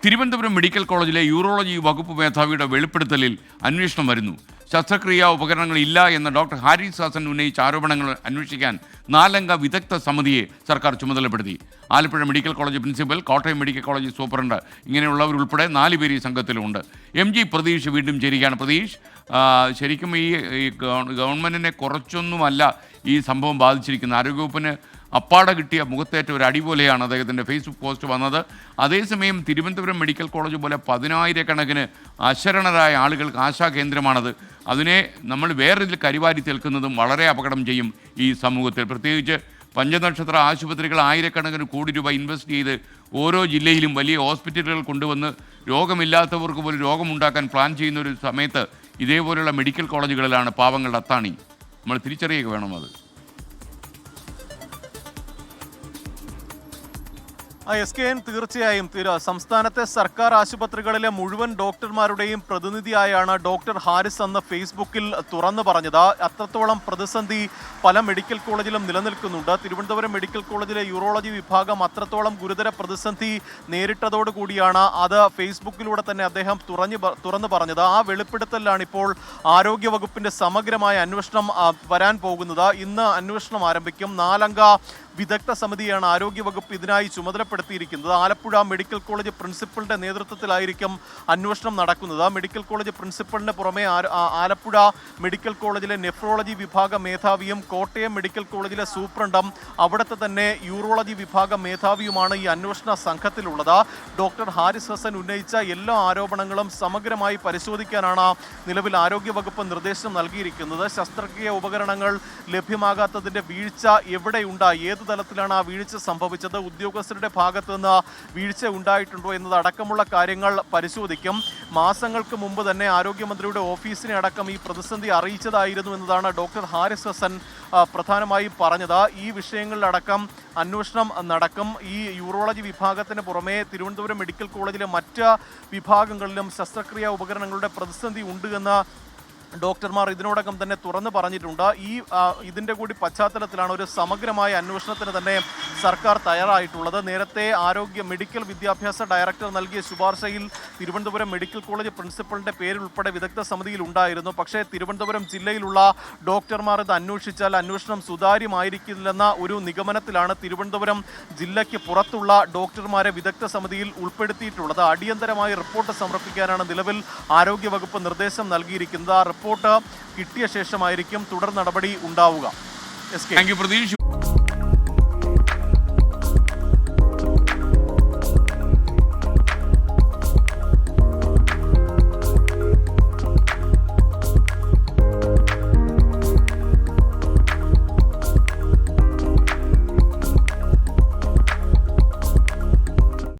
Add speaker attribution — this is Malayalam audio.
Speaker 1: തിരുവനന്തപുരം മെഡിക്കൽ കോളേജിലെ യൂറോളജി വകുപ്പ് മേധാവിയുടെ വെളിപ്പെടുത്തലിൽ അന്വേഷണം വരുന്നു. ശസ്ത്രക്രിയാ ഉപകരണങ്ങൾ ഇല്ല എന്ന ഡോക്ടർ ഹാരിസ് ഹസൻ ഉന്നയിച്ച ആരോപണങ്ങൾ അന്വേഷിക്കാൻ 4-അംഗ വിദഗ്ധ സമിതിയെ സർക്കാർ ചുമതലപ്പെടുത്തി. Alappuzha medical college principal, Kottayam medical college superintendent ഇങ്ങനെയുള്ളവരുൾപ്പെടെ 4 പേര് ഈ സംഘത്തിലുണ്ട്. MG പ്രതീഷ് വീണ്ടും ചേരുകയാണ്. പ്രതീഷ്, ശരിക്കും ഈ ഗവൺമെൻറ്റിനെ കുറച്ചൊന്നുമല്ല ഈ സംഭവം ബാധിച്ചിരിക്കുന്നത്. ആരോഗ്യവകുപ്പിന് അപ്പാടെ കിട്ടിയ മുഖത്തേറ്റ ഒരു അടി പോലെയാണ് അദ്ദേഹത്തിൻ്റെ ഫേസ്ബുക്ക് പോസ്റ്റ് വന്നത്. അതേസമയം തിരുവനന്തപുരം മെഡിക്കൽ കോളേജ് പോലെ 10,000-കണക്കിന് അശരണരായ ആളുകൾക്ക് ആശാകേന്ദ്രമാണത്. അതിനെ നമ്മൾ വേറൊരു കരിവാരി തീർക്കുന്നതും വളരെ അപകടം ചെയ്യും ഈ സമൂഹത്തിൽ. പ്രത്യേകിച്ച് പഞ്ചനക്ഷത്ര ആശുപത്രികൾ 1000-കണക്കിന് കോടി രൂപ ഇൻവെസ്റ്റ് ചെയ്ത് ഓരോ ജില്ലയിലും വലിയ ഹോസ്പിറ്റലുകൾ കൊണ്ടുവന്ന് രോഗമില്ലാത്തവർക്ക് പോലും രോഗമുണ്ടാക്കാൻ പ്ലാൻ ചെയ്യുന്ന ഒരു സമയത്ത് ഇതേപോലെയുള്ള മെഡിക്കൽ കോളേജുകളിലാണ് പാവങ്ങളുടെ അത്താണി. നമ്മൾ തിരിച്ചറിയുക വേണം അത്.
Speaker 2: SKN തീർച്ചയായും സംസ്ഥാനത്തെ സർക്കാർ ആശുപത്രികളിലെ മുഴുവൻ ഡോക്ടർമാരുടെയും പ്രതിനിധിയായാണ് ഡോക്ടർ ഹാരിസ് അന്ന് ഫേസ്ബുക്കിൽ തുറന്നു പറഞ്ഞത്. അത്രത്തോളം പ്രതിസന്ധി പല മെഡിക്കൽ കോളേജിലും നിലനിൽക്കുന്നുണ്ട്. തിരുവനന്തപുരം മെഡിക്കൽ കോളേജിലെ യൂറോളജി വിഭാഗം അത്രത്തോളം ഗുരുതര പ്രതിസന്ധി നേരിട്ടതോടുകൂടിയാണ് അത് ഫേസ്ബുക്കിലൂടെ തന്നെ അദ്ദേഹം തുറന്നു പറഞ്ഞത്. ആ വെളിപ്പെടുത്തലിലാണ് ഇപ്പോൾ ആരോഗ്യവകുപ്പിന്റെ സമഗ്രമായ അന്വേഷണം വരാൻ പോകുന്നത്. ഇന്ന് അന്വേഷണം ആരംഭിക്കും. 4-അംഗ വിദഗ്ധ സമിതിയാണ് ആരോഗ്യവകുപ്പ് ഇതിനായി ചുമതലപ്പെടുത്തിയിരിക്കുന്നത്. ആലപ്പുഴ മെഡിക്കൽ കോളേജ് പ്രിൻസിപ്പലിന്റെ നേതൃത്വത്തിലായിരിക്കും അന്വേഷണം നടക്കുന്നത്. മെഡിക്കൽ കോളേജ് പ്രിൻസിപ്പലിന് പുറമെ ആലപ്പുഴ മെഡിക്കൽ കോളേജിലെ നെഫ്രോളജി വിഭാഗ മേധാവിയും കോട്ടയം മെഡിക്കൽ കോളേജിലെ സൂപ്രണ്ടും അവിടുത്തെ തന്നെ യൂറോളജി വിഭാഗ മേധാവിയുമാണ് ഈ അന്വേഷണ സംഘത്തിലുള്ളത്. ഡോക്ടർ ഹാരിസ് ഹസൻ ഉന്നയിച്ച എല്ലാ ആരോപണങ്ങളും സമഗ്രമായി പരിശോധിക്കാനാണ് നിലവിൽ ആരോഗ്യവകുപ്പ് നിർദ്ദേശം നൽകിയിരിക്കുന്നത്. ശസ്ത്രക്രിയ ഉപകരണങ്ങൾ ലഭ്യമാകാത്തതിന്റെ വീഴ്ച എവിടെയുണ്ടായി, ഏത് തലത്തിലാണ് ആ വീഴ്ച സംഭവിച്ചത്, ഉദ്യോഗസ്ഥരുടെ ഭാഗത്തു നിന്ന് വീഴ്ച ഉണ്ടായിട്ടുണ്ടോ എന്നതടക്കമുള്ള കാര്യങ്ങൾ പരിശോധിക്കും. മാസങ്ങൾക്ക് മുമ്പ് തന്നെ ആരോഗ്യമന്ത്രിയുടെ ഓഫീസിനെ അടക്കം ഈ പ്രതിസന്ധി അറിയിച്ചതായിരുന്നു എന്നതാണ് ഡോക്ടർ ഹാരിസ് ഹസൻ പ്രധാനമായും പറഞ്ഞത്. ഈ വിഷയങ്ങളിലടക്കം അന്വേഷണം നടക്കും. ഈ യൂറോളജി വിഭാഗത്തിന് പുറമെ തിരുവനന്തപുരം മെഡിക്കൽ കോളേജിലെ മറ്റ് വിഭാഗങ്ങളിലും ശസ്ത്രക്രിയാ ഉപകരണങ്ങളുടെ പ്രതിസന്ധി ഉണ്ട് എന്ന് ഡോക്ടർമാർ ഇതിനോടകം തന്നെ തുറന്നു പറഞ്ഞിട്ടുണ്ട്. ഇതിൻ്റെ കൂടി പശ്ചാത്തലത്തിലാണ് ഒരു സമഗ്രമായ അന്വേഷണത്തിന് തന്നെ സർക്കാർ തയ്യാറായിട്ടുള്ളത്. നേരത്തെ മെഡിക്കൽ വിദ്യാഭ്യാസ ഡയറക്ടർ നൽകിയ ശുപാർശയിൽ തിരുവനന്തപുരം മെഡിക്കൽ കോളേജ് പ്രിൻസിപ്പലിൻ്റെ പേരുൾപ്പെടെ വിദഗ്ധ സമിതിയിൽ ഉണ്ടായിരുന്നു. പക്ഷേ തിരുവനന്തപുരം ജില്ലയിലുള്ള ഡോക്ടർമാർ ഇത് അന്വേഷിച്ചാൽ അന്വേഷണം സുതാര്യമായിരിക്കില്ലെന്ന ഒരു നിഗമനത്തിലാണ് തിരുവനന്തപുരം ജില്ലയ്ക്ക് പുറത്തുള്ള ഡോക്ടർമാരെ വിദഗ്ധ സമിതിയിൽ ഉൾപ്പെടുത്തിയിട്ടുള്ളത്. അടിയന്തരമായി റിപ്പോർട്ട് സമർപ്പിക്കാനാണ് നിലവിൽ ആരോഗ്യവകുപ്പ് നിർദ്ദേശം നൽകിയിരിക്കുന്നത്. റിപ്പോർട്ട് കിട്ടിയ ശേഷമായിരിക്കും തുടർ നടപടി ഉണ്ടാവുക.
Speaker 1: Thank you Pratheesh.